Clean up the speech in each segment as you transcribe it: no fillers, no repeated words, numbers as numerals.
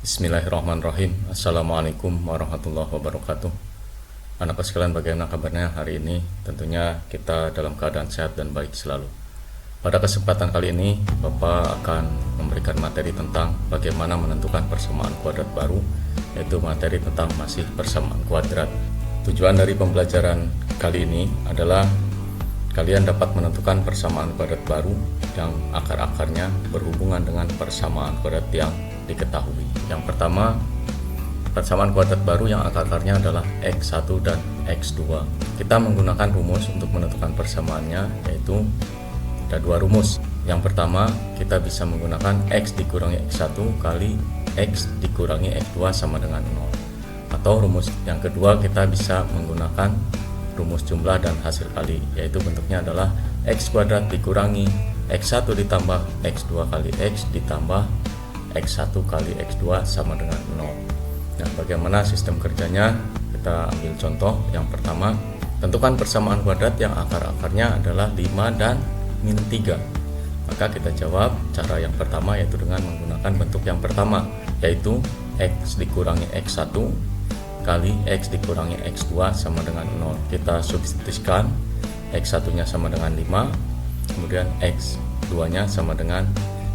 Bismillahirrahmanirrahim. Assalamualaikum warahmatullahi wabarakatuh. Anak sekalian, bagaimana kabarnya hari ini? Tentunya kita dalam keadaan sehat dan baik selalu. Pada kesempatan kali ini, Bapak akan memberikan materi tentang bagaimana menentukan persamaan kuadrat baru, yaitu materi tentang masih persamaan kuadrat. Tujuan dari pembelajaran kali ini adalah kalian dapat menentukan persamaan kuadrat baru yang akar-akarnya berhubungan dengan persamaan kuadrat yang diketahui. Yang pertama, persamaan kuadrat baru yang akar-akarnya adalah X1 dan X2. Kita menggunakan rumus untuk menentukan persamaannya, yaitu ada dua rumus. Yang pertama, kita bisa menggunakan X dikurangi X1 kali X dikurangi X2 sama dengan 0. Atau rumus yang kedua, kita bisa menggunakan rumus jumlah dan hasil kali, yaitu bentuknya adalah X kuadrat dikurangi X1 ditambah X2 kali X ditambah X1 kali X2 sama dengan 0. Nah, bagaimana sistem kerjanya? Kita ambil contoh. Yang pertama, tentukan persamaan kuadrat yang akar-akarnya adalah 5 dan min 3. Maka kita jawab cara yang pertama, yaitu dengan menggunakan bentuk yang pertama, yaitu X dikurangi X1 kali X dikurangi X2 sama dengan 0. Kita substitusikan, X1 nya sama dengan 5, kemudian X2 nya sama dengan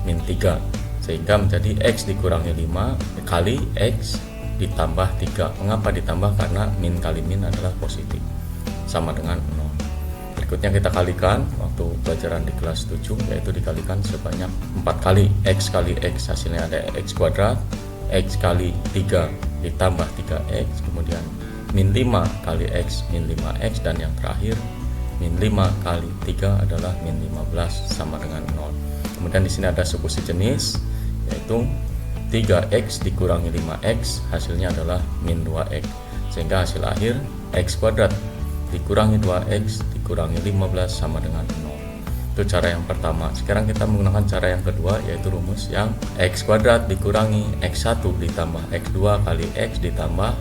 min 3, sehingga menjadi X dikurangi 5 kali X ditambah 3. Mengapa ditambah? Karena min kali min adalah positif, sama dengan 0. Berikutnya kita kalikan waktu pelajaran di kelas 7, yaitu dikalikan sebanyak 4 kali. X kali X hasilnya ada X kuadrat, X kali 3 ditambah 3X, kemudian min 5 kali X min 5X, dan yang terakhir min 5 kali 3 adalah min 15 sama dengan 0. Kemudian di sini ada suku sejenis, yaitu 3X dikurangi 5X hasilnya adalah min 2X, sehingga hasil akhir X kuadrat dikurangi 2X dikurangi 15 sama dengan 0. Itu cara yang pertama. Sekarang kita menggunakan cara yang kedua, yaitu rumus yang X kuadrat dikurangi X1 ditambah X2 kali X ditambah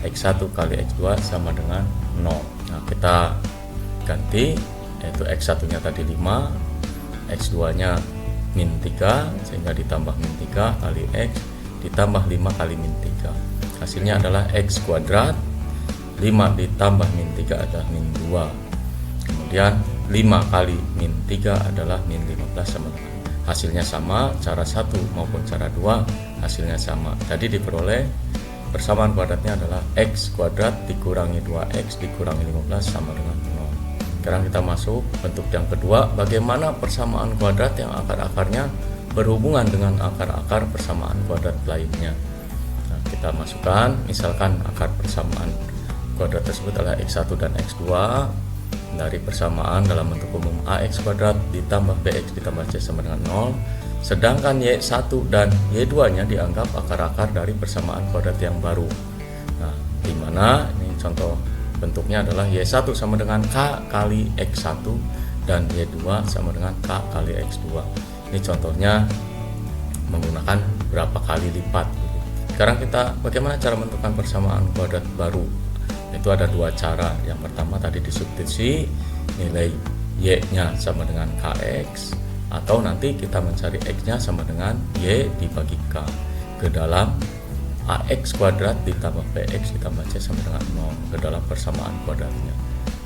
X1 kali X2 sama dengan 0. Nah, kita ganti, yaitu X1 nya tadi 5, X2 nya min 3, sehingga ditambah min 3 kali X ditambah 5 kali min 3. Hasilnya adalah X kuadrat, 5 ditambah min 3 adalah min 2. Kemudian 5 kali min 3 adalah min 15 sama dengan. Hasilnya sama, cara 1 maupun cara 2 hasilnya sama. Jadi diperoleh persamaan kuadratnya adalah X kuadrat dikurangi 2X dikurangi 15 sama dengan 0. Sekarang kita masuk bentuk yang kedua, bagaimana persamaan kuadrat yang akar-akarnya berhubungan dengan akar-akar persamaan kuadrat lainnya. Nah, kita masukkan, misalkan akar persamaan kuadrat tersebut adalah X1 dan X2 dari persamaan dalam bentuk umum AX kuadrat ditambah BX ditambah C sama dengan 0, sedangkan Y1 dan Y2 nya dianggap akar-akar dari persamaan kuadrat yang baru. Nah, di mana ini contoh bentuknya adalah Y1 sama dengan K kali X1 dan Y2 sama dengan K kali X2. Ini contohnya menggunakan berapa kali lipat. Sekarang kita bagaimana cara menentukan persamaan kuadrat baru? Itu ada dua cara. Yang pertama tadi disubstitusi, nilai Y-nya sama dengan KX, atau nanti kita mencari X-nya sama dengan Y dibagi K ke dalam AX kuadrat ditambah BX ditambah C sama dengan 0 ke dalam persamaan kuadratnya.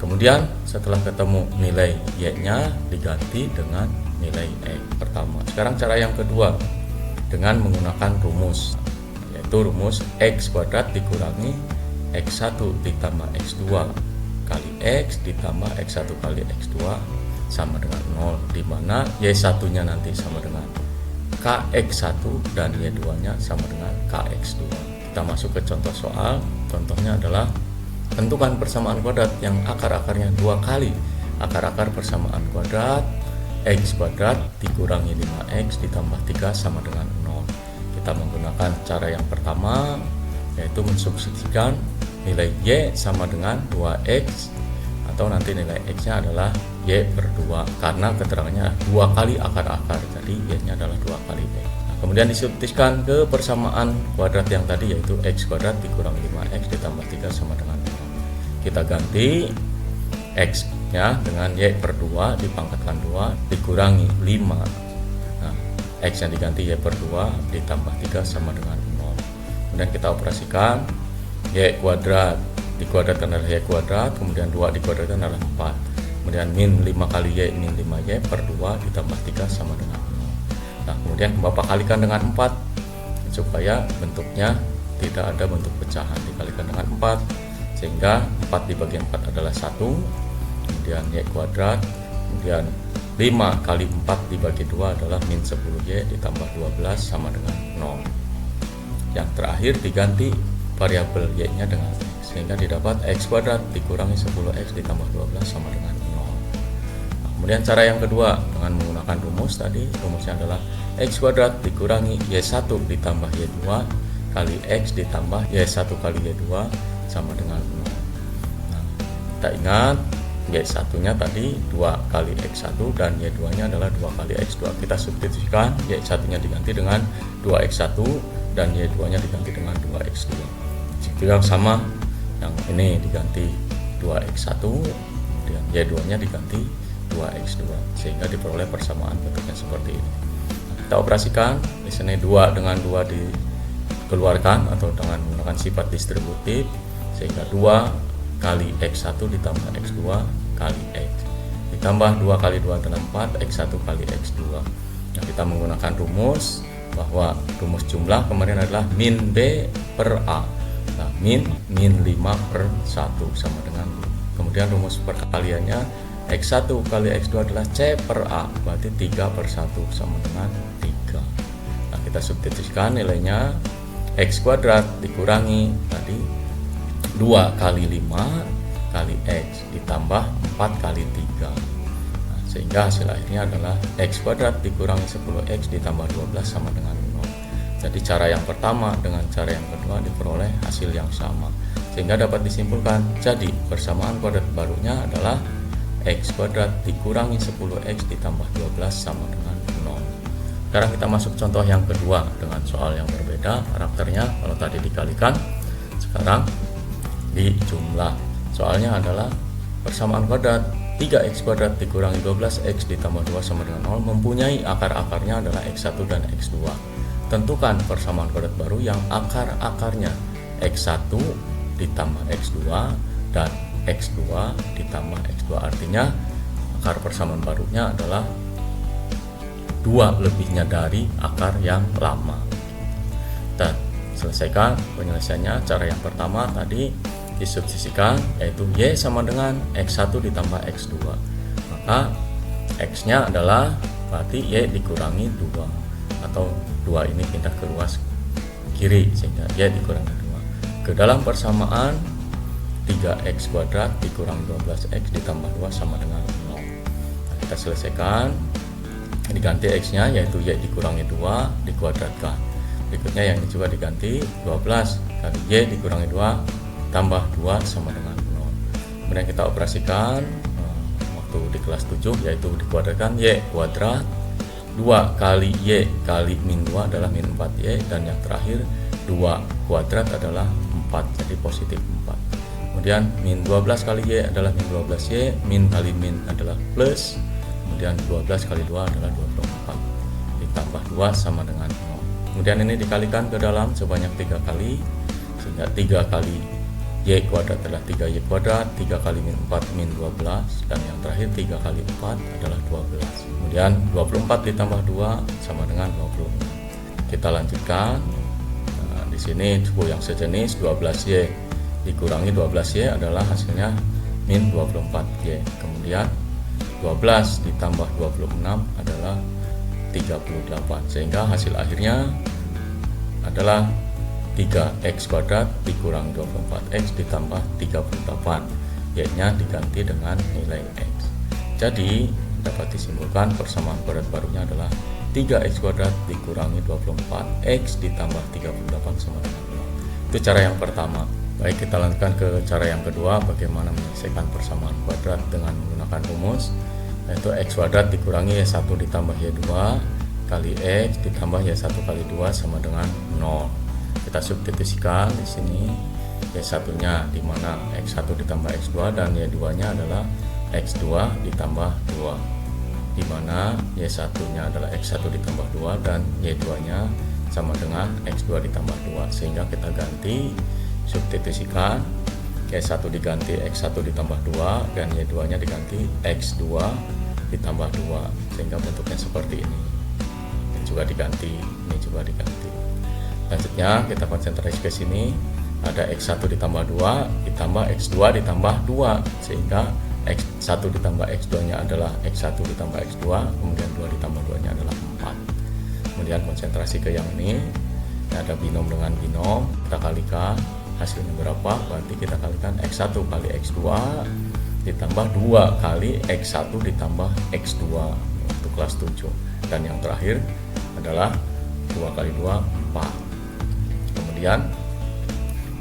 Kemudian setelah ketemu nilai Y-nya diganti dengan nilai X pertama. Sekarang cara yang kedua dengan menggunakan rumus, yaitu rumus X kuadrat dikurangi X1 ditambah X2 kali X ditambah X1 kali X2 sama dengan 0, di mana Y1 nya nanti sama dengan KX1 dan Y2 nya sama dengan KX2. Kita masuk ke contoh soal. Contohnya adalah tentukan persamaan kuadrat yang akar-akarnya 2 kali akar-akar persamaan kuadrat X kuadrat dikurangi 5X ditambah 3 sama dengan 0. Kita menggunakan cara yang pertama, yaitu mensubstitusikan nilai Y sama dengan 2X, atau nanti nilai X nya adalah Y per 2 karena keterangannya 2 kali akar-akar, jadi Y nya adalah 2 kali X. Nah, kemudian disubstitusikan ke persamaan kuadrat yang tadi, yaitu X kuadrat dikurangi 5X ditambah 3 sama dengan 0. Kita ganti X nya dengan Y per 2 dipangkatkan 2 dikurangi 5. Nah, X yang diganti Y per 2 ditambah 3 sama dengan 0. Kemudian kita operasikan Y kuadrat dikuadratkan adalah Y kuadrat, kemudian 2 dikuadratkan adalah 4. Kemudian min 5 kali Y min 5Y per 2 ditambah 3 sama dengan 0. Nah, kemudian Bapak kalikan dengan 4 supaya bentuknya tidak ada bentuk pecahan. Dikalikan dengan 4 sehingga 4 dibagi 4 adalah 1. Kemudian Y kuadrat, kemudian 5 kali 4 dibagi 2 adalah min 10Y ditambah 12 sama dengan 0. Yang terakhir diganti variabel Y-nya dengan X, sehingga didapat X kuadrat dikurangi 10X ditambah 12 sama dengan 0. Nah, kemudian cara yang kedua dengan menggunakan rumus tadi, rumusnya adalah X kuadrat dikurangi Y1 ditambah Y2 kali X ditambah Y1 kali Y2 sama dengan 0. Nah, kita ingat Y1 nya tadi 2 kali X1 dan Y2 nya adalah 2 kali X2. Kita substitusikan, Y1 nya diganti dengan 2X1 dan Y2 nya diganti dengan 2X2. Jika sama, yang ini diganti 2X1 dan Y2 nya diganti 2X2 sehingga diperoleh persamaan bentuknya seperti ini. Nah, kita operasikan di sini 2 dengan 2 dikeluarkan atau dengan menggunakan sifat distributif sehingga 2 kali X1 ditambah X2 kali X ditambah 2 kali 2 adalah 4 X1 kali X2. Nah, kita menggunakan rumus bahwa rumus jumlah kemarin adalah min B per A. Nah, min 5 per 1 sama dengan, kemudian rumus perkaliannya X1 kali X2 adalah C per A, berarti 3 per 1 sama dengan 3. Nah, kita substitusikan nilainya X kuadrat dikurangi tadi 2 kali 5 kali X ditambah 4 kali 3. Nah, sehingga hasil akhirnya adalah X kuadrat dikurangi 10X ditambah 12 sama dengan 0. Jadi cara yang pertama dengan cara yang kedua diperoleh hasil yang sama, sehingga dapat disimpulkan jadi persamaan kuadrat barunya adalah X kuadrat dikurangi 10X ditambah 12 sama dengan 0. Sekarang kita masuk contoh yang kedua dengan soal yang berbeda karakternya. Kalau tadi dikalikan, sekarang di jumlah. Soalnya adalah persamaan kuadrat 3X kuadrat dikurangi 12X ditambah 2 sama dengan 0 mempunyai akar-akarnya adalah X1 dan X2. Tentukan persamaan kuadrat baru yang akar-akarnya X1 ditambah X2 dan X2 ditambah X2. Artinya akar persamaan barunya adalah 2 lebihnya dari akar yang lama. Dan selesaikan penyelesaiannya. Cara yang pertama tadi disubstitusikan, yaitu Y sama dengan X1 ditambah X2. Maka X nya adalah berarti Y dikurangi 2, atau 2 ini pindah ke ruas kiri sehingga Y dikurangi 2. Ke dalam persamaan 3X kuadrat dikurangi 12X ditambah 2 sama dengan 0. Nah, kita selesaikan, diganti X nya yaitu Y dikurangi 2 dikuadratkan. Berikutnya yang ini juga diganti 12 kali Y dikurangi 2 tambah 2 sama dengan 0. Kemudian kita operasikan waktu di kelas 7, yaitu dikuadratkan Y kuadrat 2 kali Y kali min 2 adalah min 4Y, dan yang terakhir 2 kuadrat adalah 4, jadi positif 4. Kemudian min 12 kali Y adalah min 12Y, min kali min adalah plus, kemudian 12 kali 2 adalah 24 ditambah 2 sama dengan 0. Kemudian ini dikalikan ke dalam sebanyak 3 kali sehingga 3 kali Y kuadrat adalah 3Y kuadrat, 3 kali min 4 min 12, dan yang terakhir 3 kali 4 adalah 12. Kemudian 24 ditambah 2 sama dengan 26. Kita lanjutkan. Nah, di sini cukup yang sejenis 12Y dikurangi 12Y adalah hasilnya min 24Y. Kemudian 12 ditambah 26 adalah 38, sehingga hasil akhirnya adalah 3X kuadrat dikurangi 24X ditambah 38. Y-nya diganti dengan nilai X. Jadi dapat disimpulkan persamaan kuadrat barunya adalah 3X kuadrat dikurangi 24X ditambah 38 sama dengan 0. Itu cara yang pertama. Baik, kita lanjutkan ke cara yang kedua, bagaimana menyelesaikan persamaan kuadrat dengan menggunakan rumus, yaitu X kuadrat dikurangi Y1 ditambah Y2 kali X ditambah Y1 kali 2 sama dengan 0. Kita substitusikan di sini Y1-nya di mana X1 ditambah X2 dan Y2-nya adalah X2 ditambah 2, di mana Y1-nya adalah X1 ditambah 2 dan Y2-nya sama dengan X2 ditambah 2, sehingga kita ganti, substitusikan, Y1 diganti X1 ditambah 2 dan Y2 nya diganti X2 ditambah 2, sehingga bentuknya seperti ini. Ini juga diganti, ini juga diganti. Selanjutnya kita konsentrasi ke sini, ada X1 ditambah 2 ditambah X2 ditambah 2, sehingga X1 ditambah X2 nya adalah X1 ditambah X2, kemudian 2 ditambah 2 nya adalah 4. Kemudian konsentrasi ke yang ini ada binom dengan binom, kita kalikan, hasilnya berapa, berarti kita kalikan X1 kali X2 ditambah 2 kali X1 ditambah X2 untuk kelas 7. Dan yang terakhir adalah 2 kali 2, 4. Kemudian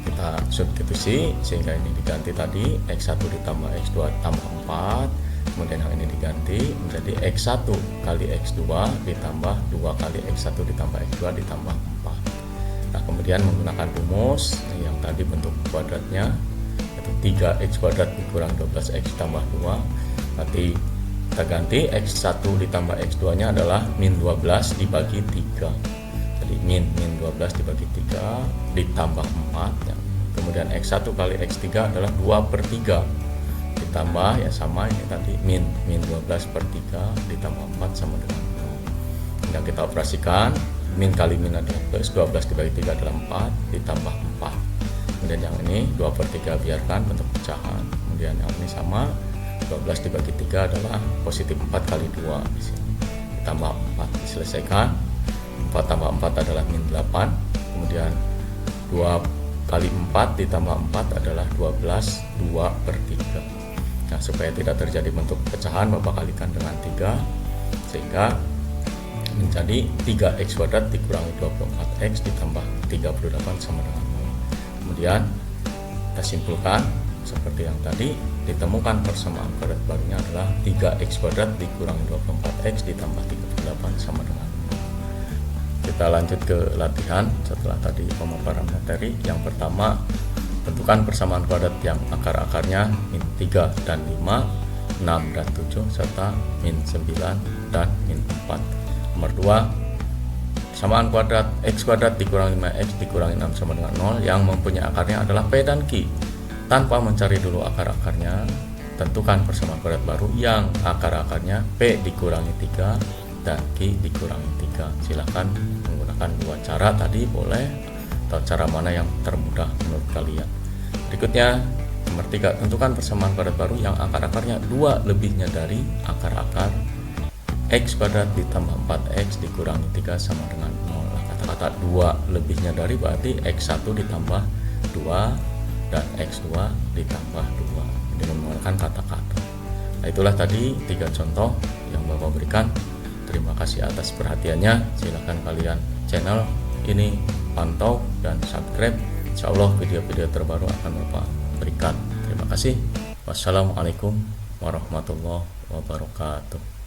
kita substitusi sehingga ini diganti tadi, X1 ditambah X2 tambah 4, kemudian yang ini diganti menjadi X1 kali X2 ditambah 2 kali X1 ditambah X2 ditambah 4. Nah, kemudian menggunakan rumus yang tadi bentuk kuadratnya yaitu 3x kuadrat dikurang 12x tambah 2, berarti kita ganti X1 ditambah X2 nya adalah min 12 dibagi 3. Jadi min 12 dibagi 3 ditambah 4 ya. Kemudian X1 kali X3 adalah 2/3 ditambah ya sama ini tadi min 12/3 ditambah 4 sama dengan 0. Yang kita operasikan, min kali min adalah plus, 12 dibagi 3 adalah 4 ditambah 4. Kemudian yang ini 2/3 biarkan bentuk pecahan. Kemudian yang ini sama, 12 dibagi 3 adalah positif 4 kali 2 di sini. Ditambah 4 diselesaikan. 4 tambah 4 adalah min 8. Kemudian 2 kali 4 ditambah 4 adalah 12, 2/3. Nah, supaya tidak terjadi bentuk pecahan, Bapak kalikan dengan 3 sehingga menjadi 3x kuadrat dikurangi 24x ditambah 38 sama dengan 0. Kemudian kita simpulkan seperti yang tadi, ditemukan persamaan kuadrat barunya adalah 3x kuadrat dikurangi 24x ditambah 38 sama dengan 0. Kita lanjut ke latihan setelah tadi pemaparan materi. Yang pertama, tentukan persamaan kuadrat yang akar-akarnya min 3 dan 5, 6 dan 7, serta min 9 dan min 4. Nomor 2, persamaan kuadrat x kuadrat dikurangi 5x dikurangi 6 sama dengan 0 yang mempunyai akarnya adalah P dan Q. Tanpa mencari dulu akar-akarnya, tentukan persamaan kuadrat baru yang akar-akarnya P dikurangi 3 dan Q dikurangi 3. Silahkan menggunakan dua cara tadi boleh, atau cara mana yang termudah menurut kalian. Berikutnya, nomor 3, tentukan persamaan kuadrat baru yang akar-akarnya 2 lebihnya dari akar-akar x kuadrat ditambah 4x dikurangi 3 sama dengan 0. Nah, kata-kata 2 lebihnya dari berarti x1 ditambah 2 dan x2 ditambah 2. Ini menggunakan kata-kata. Nah, itulah tadi 3 contoh yang Bapak berikan. Terima kasih atas perhatiannya. Silakan kalian channel ini pantau dan subscribe. Insya Allah video-video terbaru akan Bapak berikan. Terima kasih. Wassalamualaikum warahmatullahi wabarakatuh.